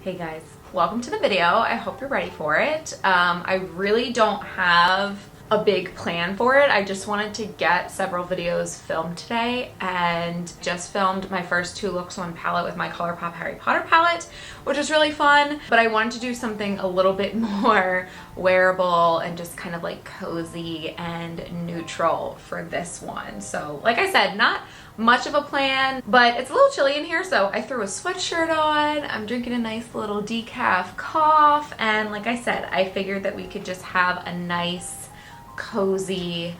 Hey guys, welcome to the video. I hope you're ready for it. I really don't have a big plan for it. I just wanted to get several videos filmed today and just filmed my first 2 looks on palette with my ColourPop Harry Potter palette, which is really fun. But I wanted to do something a little bit more wearable and just kind of like cozy and neutral for this one. So like I said, not much of a plan, but it's a little chilly in here, so I threw a sweatshirt on. I'm drinking a nice little decaf coffee, and like I said, I figured that we could just have a nice, cozy,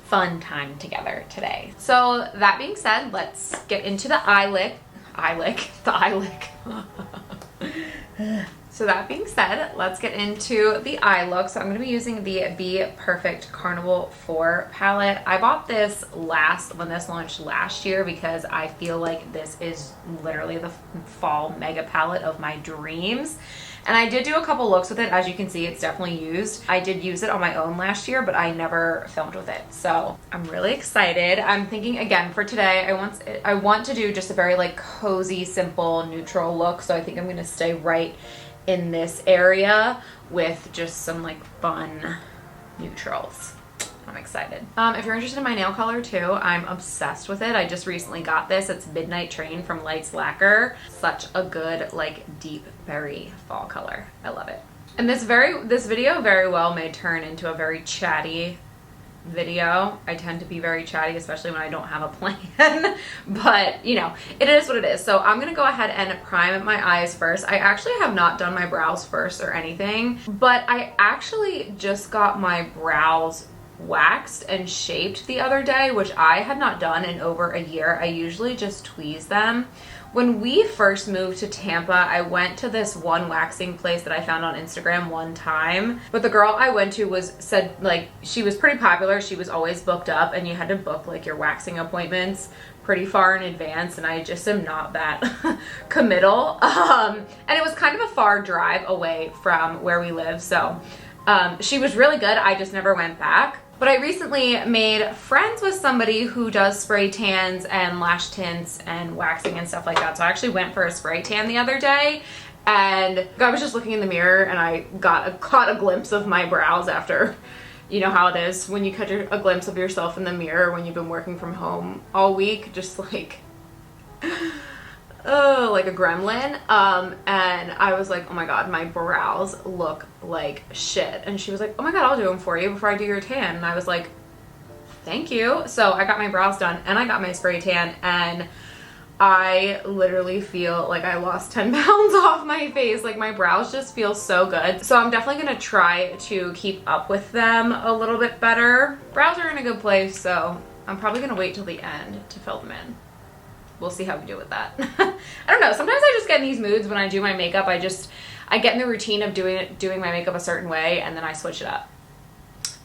fun time together today. So that being said, let's get into the eye lick. So that being said, let's get into the eye look. So I'm going to be using the Bperfect Carnival 4 palette. I bought this when this launched last year because I feel like this is literally the fall mega palette of my dreams. And I did do a couple looks with it. As you can see, it's definitely used. I did use it on my own last year, but I never filmed with it. So I'm really excited. I'm thinking again for today, I want to do just a very like cozy, simple, neutral look. So I think I'm going to stay right in this area with just some like fun neutrals. I'm excited. If you're interested in my nail color too, I'm obsessed with it. I just recently got this. It's Midnight Train from Lights Lacquer. Such a good like deep berry fall color. I love it. And this video very well may turn into a very chatty video. I tend to be very chatty, especially when I don't have a plan, but you know, it is what it is. So I'm gonna go ahead and prime my eyes first. I actually have not done my brows first or anything, but I actually just got my brows waxed and shaped the other day, which I had not done in over a year. I usually just tweeze them. When we first moved to Tampa, I went to this one waxing place that I found on Instagram one time, but the girl I went to said like she was pretty popular. She was always booked up and you had to book like your waxing appointments pretty far in advance, and I just am not that committal. And it was kind of a far drive away from where we live, so she was really good. I just never went back. But I recently made friends with somebody who does spray tans and lash tints and waxing and stuff like that. So I actually went for a spray tan the other day, and I was just looking in the mirror and I caught a glimpse of my brows after, you know how it is when you catch a glimpse of yourself in the mirror when you've been working from home all week, just like like a gremlin. And I was like, oh my god, my brows look like shit. And she was like, oh my god, I'll do them for you before I do your tan. And I was like, thank you. So I got my brows done and I got my spray tan, and I literally feel like I lost 10 pounds off my face. Like my brows just feel so good. So I'm definitely gonna try to keep up with them a little bit better. Brows are in a good place, so I'm probably gonna wait till the end to fill them in. We'll see how we do with that. I don't know. Sometimes I just get in these moods when I do my makeup. I get in the routine of doing my makeup a certain way, and then I switch it up.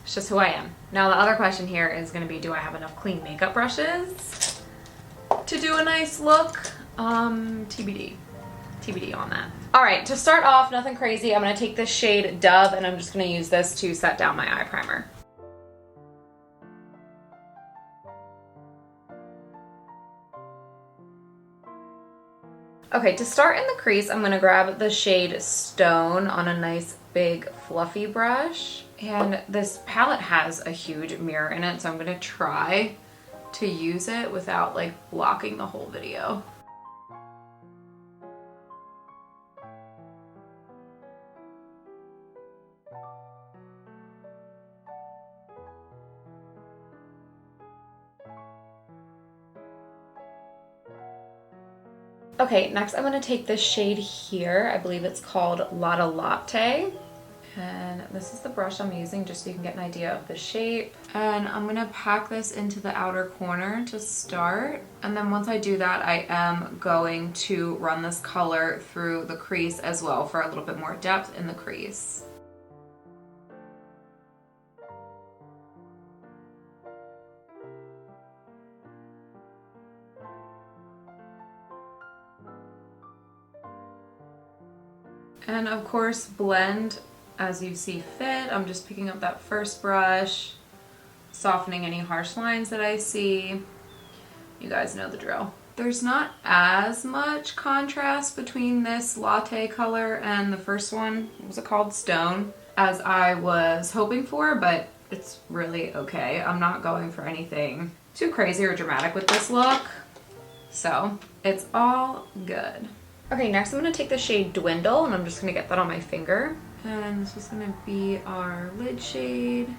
It's just who I am. Now the other question here is going to be, do I have enough clean makeup brushes to do a nice look? TBD on that. All right, to start off, nothing crazy. I'm going to take this shade Dove, and I'm just going to use this to set down my eye primer. Okay, to start in the crease, I'm gonna grab the shade Stone on a nice big fluffy brush. And this palette has a huge mirror in it, so I'm gonna try to use it without like blocking the whole video. Okay, next I'm going to take this shade here. I believe it's called Lotta Latte. And this is the brush I'm using just so you can get an idea of the shape. And I'm going to pack this into the outer corner to start. And then once I do that, I am going to run this color through the crease as well for a little bit more depth in the crease. And of course, blend as you see fit. I'm just picking up that first brush, softening any harsh lines that I see. You guys know the drill. There's not as much contrast between this latte color and the first one, what was it called, Stone, as I was hoping for, but it's really okay. I'm not going for anything too crazy or dramatic with this look, so it's all good. Okay, next I'm going to take the shade Dwindle, and I'm just going to get that on my finger. And this is going to be our lid shade.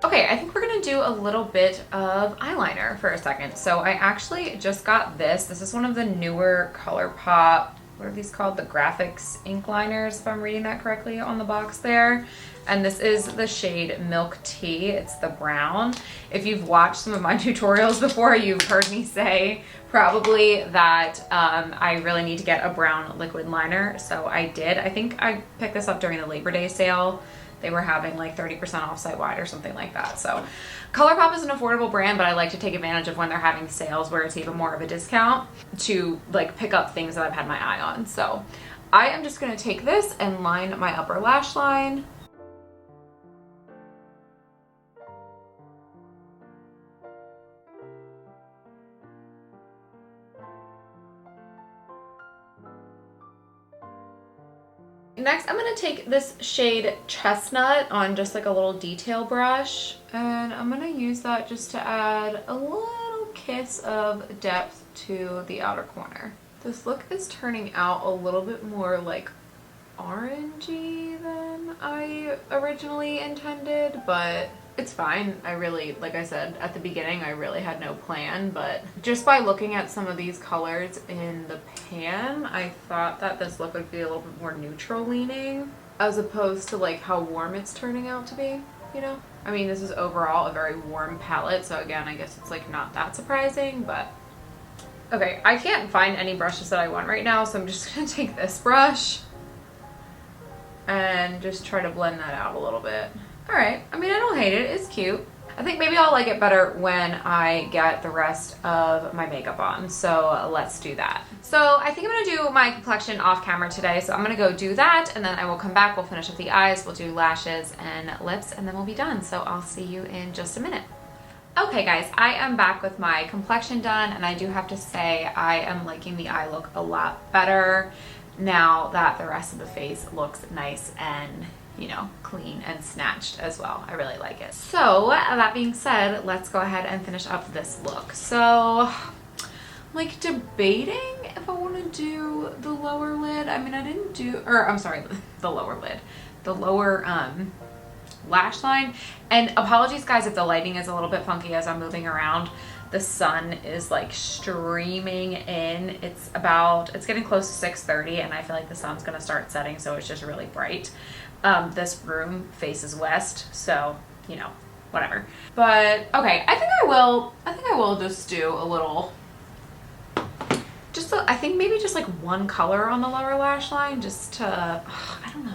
Okay, I think we're gonna do a little bit of eyeliner for a second. So I actually just got this. This is one of the newer ColourPop, what are these called? The Graphics ink liners, if I'm reading that correctly on the box there. And this is the shade Milk Tea. It's the brown. If you've watched some of my tutorials before, you've heard me say probably that I really need to get a brown liquid liner. So I did. I think I picked this up during the Labor Day sale. They were having like 30% off site-wide or something like that. So ColourPop is an affordable brand, but I like to take advantage of when they're having sales where it's even more of a discount to like pick up things that I've had my eye on. So I am just gonna take this and line my upper lash line. Next, I'm gonna take this shade Chestnut on just like a little detail brush, and I'm gonna use that just to add a little kiss of depth to the outer corner. This look is turning out a little bit more like orangey than I originally intended, but it's fine. I really, like I said at the beginning, I really had no plan, but just by looking at some of these colors in the pan, I thought that this look would be a little bit more neutral leaning as opposed to like how warm it's turning out to be, you know? I mean, this is overall a very warm palette, so again, I guess it's like not that surprising, but okay, I can't find any brushes that I want right now, so I'm just gonna take this brush and just try to blend that out a little bit. All right, I mean, I don't hate it, it's cute. I think maybe I'll like it better when I get the rest of my makeup on, so let's do that. So I think I'm gonna do my complexion off camera today, so I'm gonna go do that, and then I will come back, we'll finish up the eyes, we'll do lashes and lips, and then we'll be done. So I'll see you in just a minute. Okay guys, I am back with my complexion done, and I do have to say I am liking the eye look a lot better now that the rest of the face looks nice and, you know, clean and snatched as well. I really like it. So that being said, let's go ahead and finish up this look. So I'm like debating if I want to do the lower lid. I mean, I didn't do, or I'm sorry, the lower lid, the lower lash line. And apologies guys if the lighting is a little bit funky as I'm moving around. The sun is like streaming in. It's getting close to 6:30, and I feel like the sun's gonna start setting, so it's just really bright. This room faces west, so you know, whatever. But okay, I think I will just do a little, I think maybe just like one color on the lower lash line, just to, I don't know.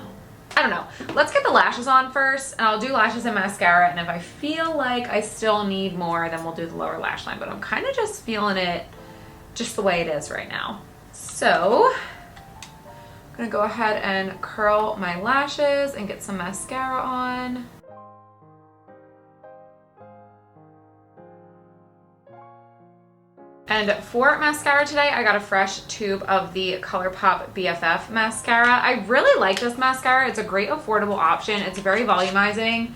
Let's get the lashes on first, and I'll do lashes and mascara, and if I feel like I still need more, then we'll do the lower lash line, but I'm kind of just feeling it just the way it is right now. So I'm gonna go ahead and curl my lashes and get some mascara on. And for mascara today, I got a fresh tube of the ColourPop BFF mascara. I really like this mascara. It's a great affordable option. It's very volumizing.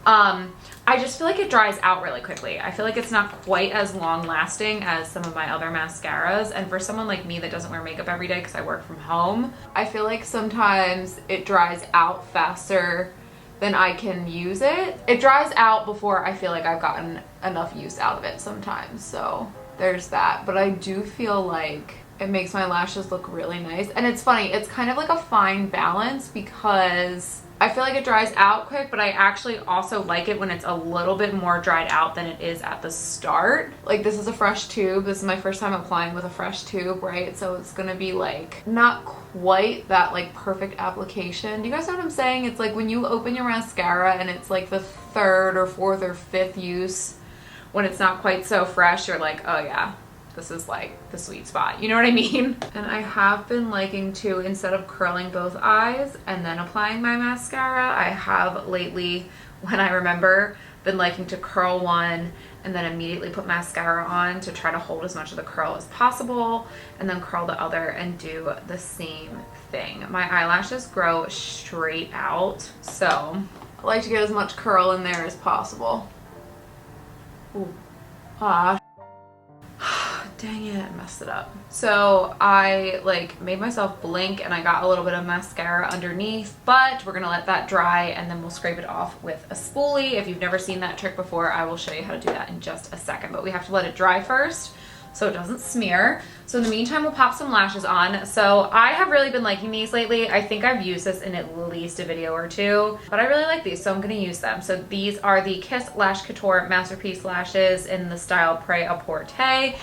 I just feel like it dries out really quickly. I feel like it's not quite as long lasting as some of my other mascaras. And for someone like me that doesn't wear makeup every day because I work from home, I feel like sometimes it dries out faster than I can use it. It dries out before I feel like I've gotten enough use out of it sometimes. So there's that. But I do feel like it makes my lashes look really nice. And it's funny, it's kind of like a fine balance because I feel like it dries out quick, but I actually also like it when it's a little bit more dried out than it is at the start. Like, this is a fresh tube. This is my first time applying with a fresh tube, right? So it's gonna be like not quite that like perfect application. Do you guys know what I'm saying? It's like when you open your mascara and it's like the third or fourth or fifth use when it's not quite so fresh, you're like, oh yeah, this is like the sweet spot. You know what I mean? And I have been liking to, instead of curling both eyes and then applying my mascara, I have lately, when I remember, been liking to curl one and then immediately put mascara on to try to hold as much of the curl as possible, and then curl the other and do the same thing. My eyelashes grow straight out, so I like to get as much curl in there as possible. Ooh. Ah. Dang it, I messed it up. So I like made myself blink and I got a little bit of mascara underneath, but we're gonna let that dry and then we'll scrape it off with a spoolie. If you've never seen that trick before, I will show you how to do that in just a second, but we have to let it dry first so it doesn't smear. So in the meantime, we'll pop some lashes on. So I have really been liking these lately. I think I've used this in at least a video or two, but I really like these, so I'm gonna use them. So these are the Kiss Lash Couture Masterpiece Lashes in the style Prêt-à-Porter.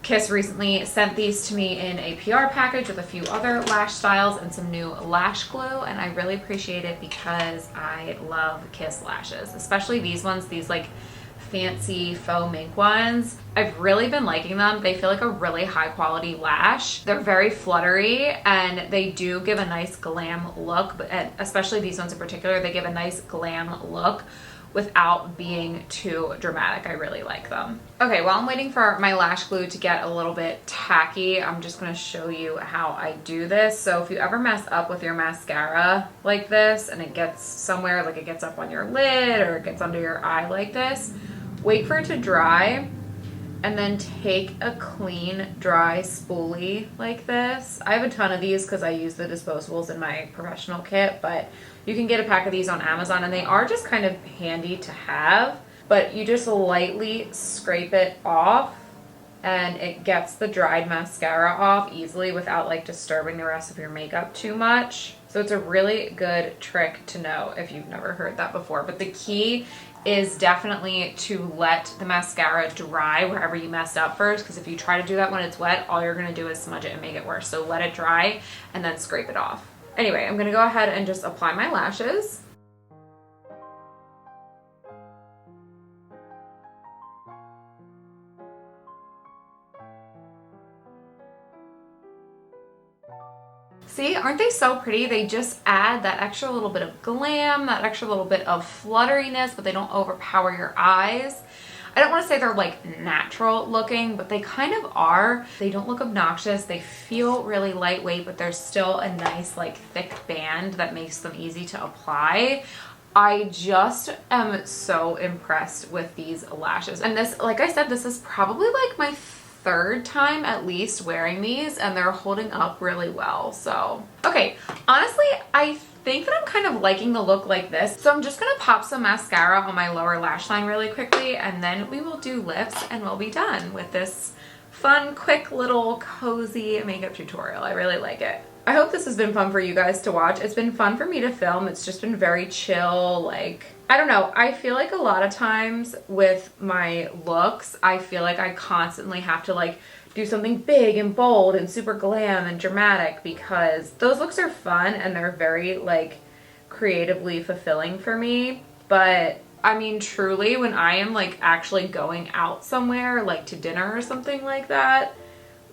Kiss recently sent these to me in a PR package with a few other lash styles and some new lash glue, and I really appreciate it because I love Kiss lashes, especially these ones, these like fancy faux mink ones. I've really been liking them. They feel like a really high quality lash. They're very fluttery and they do give a nice glam look, but especially these ones in particular, they give a nice glam look without being too dramatic. I really like them. Okay, while I'm waiting for my lash glue to get a little bit tacky, I'm just gonna show you how I do this. So if you ever mess up with your mascara like this and it gets somewhere, like it gets up on your lid or it gets under your eye like this, wait for it to dry and then take a clean, dry spoolie like this. I have a ton of these because I use the disposables in my professional kit, but you can get a pack of these on Amazon and they are just kind of handy to have, but you just lightly scrape it off and it gets the dried mascara off easily without like disturbing the rest of your makeup too much. So it's a really good trick to know if you've never heard that before, but the key is definitely to let the mascara dry wherever you messed up first, because if you try to do that when it's wet, all you're gonna do is smudge it and make it worse. So let it dry and then scrape it off. Anyway, I'm gonna go ahead and just apply my lashes. See, aren't they so pretty? They just add that extra little bit of glam, that extra little bit of flutteriness, but they don't overpower your eyes. I don't want to say they're like natural looking, but they kind of are. They don't look obnoxious. They feel really lightweight, but there's still a nice like thick band that makes them easy to apply. I just am so impressed with these lashes. And this, like I said, this is probably like my third time at least wearing these and they're holding up really well. So, okay, honestly, I think that I'm kind of liking the look like this. So I'm just gonna pop some mascara on my lower lash line really quickly and then we will do lips and we'll be done with this fun, quick little cozy makeup tutorial. I really like it. I hope this has been fun for you guys to watch. It's been fun for me to film. It's just been very chill, like, I don't know. I feel like a lot of times with my looks, I feel like I constantly have to like do something big and bold and super glam and dramatic because those looks are fun and they're very like creatively fulfilling for me. But I mean, truly, when I am like actually going out somewhere, like to dinner or something like that,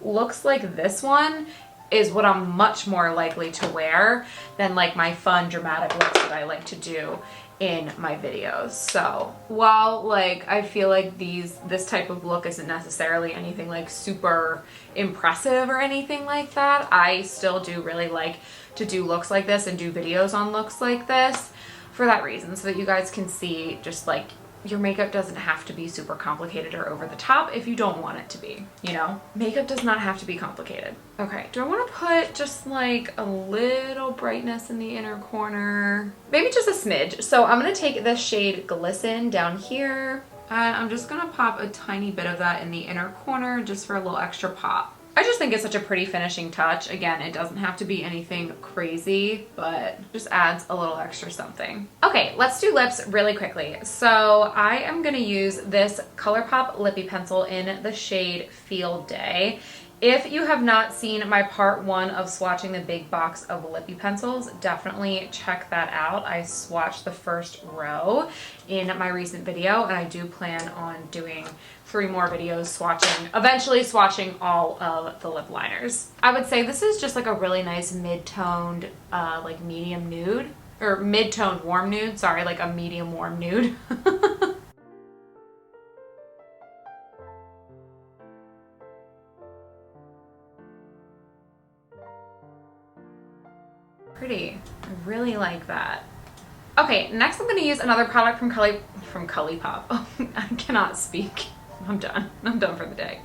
looks like this one is what I'm much more likely to wear than like my fun dramatic looks that I like to do in my videos. So while like I feel like this type of look isn't necessarily anything like super impressive or anything like that, I still do really like to do looks like this and do videos on looks like this for that reason, so that you guys can see just like your makeup doesn't have to be super complicated or over the top if you don't want it to be, you know? Makeup does not have to be complicated. Okay, do I want to put just like a little brightness in the inner corner? Maybe just a smidge. So I'm going to take this shade Glisten down here and I'm just going to pop a tiny bit of that in the inner corner just for a little extra pop. I just think it's such a pretty finishing touch. Again, it doesn't have to be anything crazy, but just adds a little extra something. Okay, let's do lips really quickly. So I am gonna use this ColourPop Lippy Pencil in the shade Field Day If you have not seen my part 1 of swatching the big box of lippy pencils, definitely check that out. I swatched the first row in my recent video, and I do plan on doing 3 more videos swatching, eventually swatching all of the lip liners. I would say this is just like a really nice mid-toned, like medium nude, or mid-toned warm nude, sorry, like a medium warm nude. Pretty. I really like that. Okay, next I'm going to use another product from ColourPop. Oh, I cannot speak. I'm done. I'm done for the day.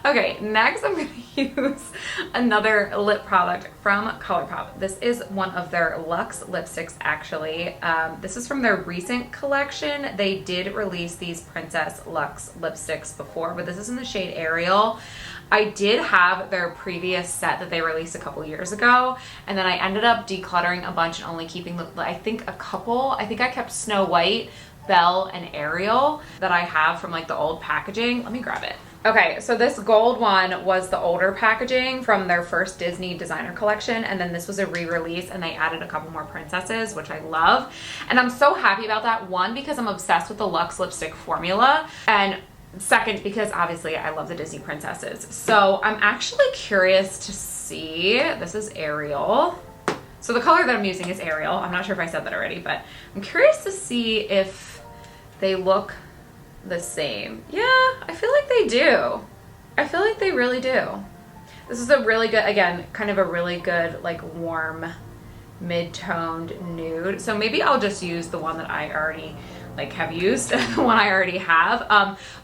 Okay, next I'm going to use another lip product from ColourPop. This is one of their Luxe lipsticks, actually. This is from their recent collection. They did release these Princess Luxe lipsticks before, but this is in the shade Ariel. I did have their previous set that they released a couple years ago, and then I ended up decluttering a bunch and only keeping, I think, a couple. I think I kept Snow White, Belle, and Ariel that I have from like the old packaging. Let me grab it. Okay, so this gold one was the older packaging from their first Disney designer collection, and then this was a re-release, and they added a couple more princesses, which I love. And I'm so happy about that. One, because I'm obsessed with the Luxe lipstick formula, and second, because obviously I love the Disney princesses. So I'm actually curious to see, this is Ariel. So the color that I'm using is Ariel. I'm not sure if I said that already, but I'm curious to see if they look the same. Yeah, I feel like they do. I feel like they really do. This is a really good, again, kind of a really good, like warm, mid-toned nude. So maybe I'll just use the one that I already like have used, the one I already have.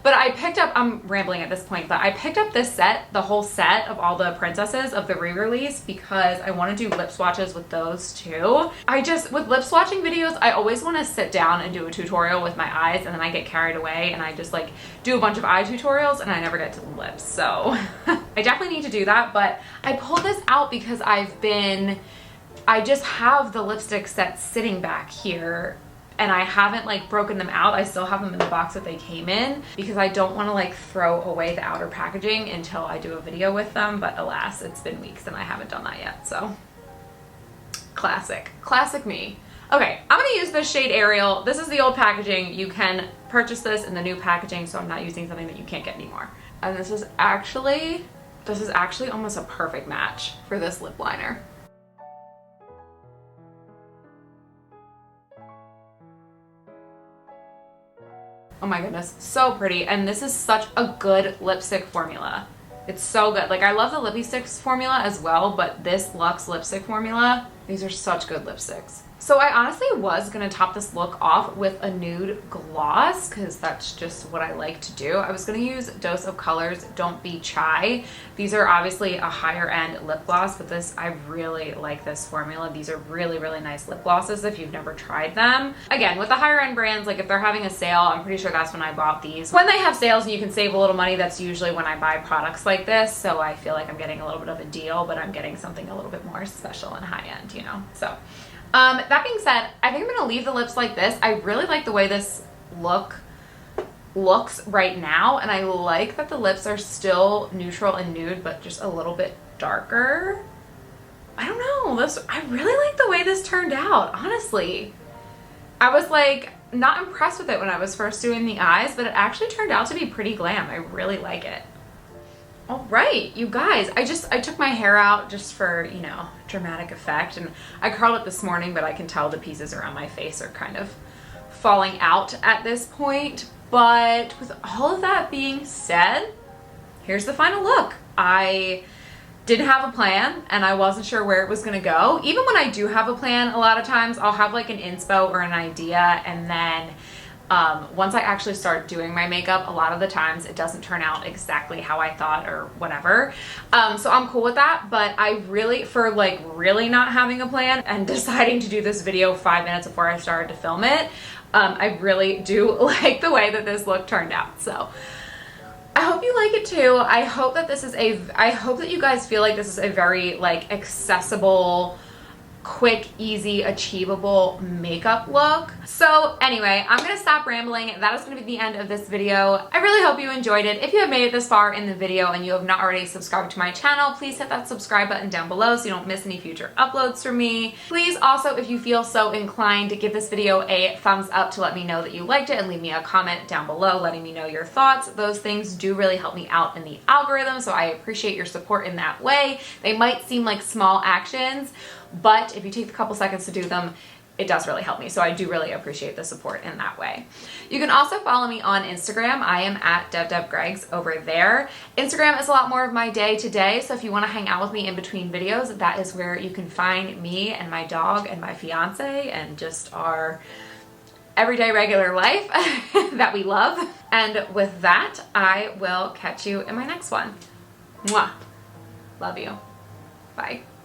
But I picked up, I'm rambling at this point, but I picked up this set, the whole set of all the princesses of the re-release, because I want to do lip swatches with those too. With lip swatching videos, I always want to sit down and do a tutorial with my eyes, and then I get carried away and I just like do a bunch of eye tutorials and I never get to the lips. So I definitely need to do that, but I pulled this out because I just have the lipstick set sitting back here, and I haven't like broken them out. I still have them in the box that they came in because I don't want to like throw away the outer packaging until I do a video with them. But alas, it's been weeks and I haven't done that yet. So classic me. Okay, I'm gonna use this shade Ariel. This is the old packaging. You can purchase this in the new packaging, so I'm not using something that you can't get anymore. And this is actually almost a perfect match for this lip liner. Oh my goodness, so pretty. And this is such a good lipstick formula. It's so good. Like, I love the Lippy Sticks formula as well, but this Luxe lipstick formula, these are such good lipsticks. So I honestly was gonna top this look off with a nude gloss because that's just what I like to do. I was gonna use Dose of Colors Don't Be Shy. These are obviously a higher end lip gloss, but I really like this formula. These are really, really nice lip glosses if you've never tried them. Again, with the higher end brands, like if they're having a sale, I'm pretty sure that's when I bought these. When they have sales and you can save a little money, that's usually when I buy products like this. So I feel like I'm getting a little bit of a deal, but I'm getting something a little bit more special and high end, you know? So that being said, I think I'm gonna leave the lips like this. I really like the way this looks right now, and I like that the lips are still neutral and nude, but just a little bit darker. I don't know, I really like the way this turned out, honestly. I was like not impressed with it when I was first doing the eyes, but it actually turned out to be pretty glam. I really like it. All right, you guys, I took my hair out just for, you know, dramatic effect, and I curled it this morning, but I can tell the pieces around my face are kind of falling out at this point. But with all of that being said, here's the final look. I didn't have a plan and I wasn't sure where it was gonna go. Even when I do have a plan, a lot of times I'll have like an inspo or an idea, and then once I actually start doing my makeup, a lot of the times it doesn't turn out exactly how I thought or whatever. So I'm cool with that, but I really, for like really not having a plan and deciding to do this video 5 minutes before I started to film it, I really do like the way that this look turned out. So I hope you like it too. I hope that you guys feel like this is a very like accessible, quick, easy, achievable makeup look. So anyway, I'm gonna stop rambling. That is gonna be the end of this video. I really hope you enjoyed it. If you have made it this far in the video and you have not already subscribed to my channel, please hit that subscribe button down below so you don't miss any future uploads from me. Please also, if you feel so inclined, to give this video a thumbs up to let me know that you liked it, and leave me a comment down below letting me know your thoughts. Those things do really help me out in the algorithm, so I appreciate your support in that way. They might seem like small actions, but if you take a couple seconds to do them, it does really help me. So I do really appreciate the support in that way. You can also follow me on Instagram. I am at devdevgregs over there. Instagram is a lot more of my day to day. So if you want to hang out with me in between videos, that is where you can find me and my dog and my fiance and just our everyday regular life that we love. And with that, I will catch you in my next one. Mwah. Love you. Bye.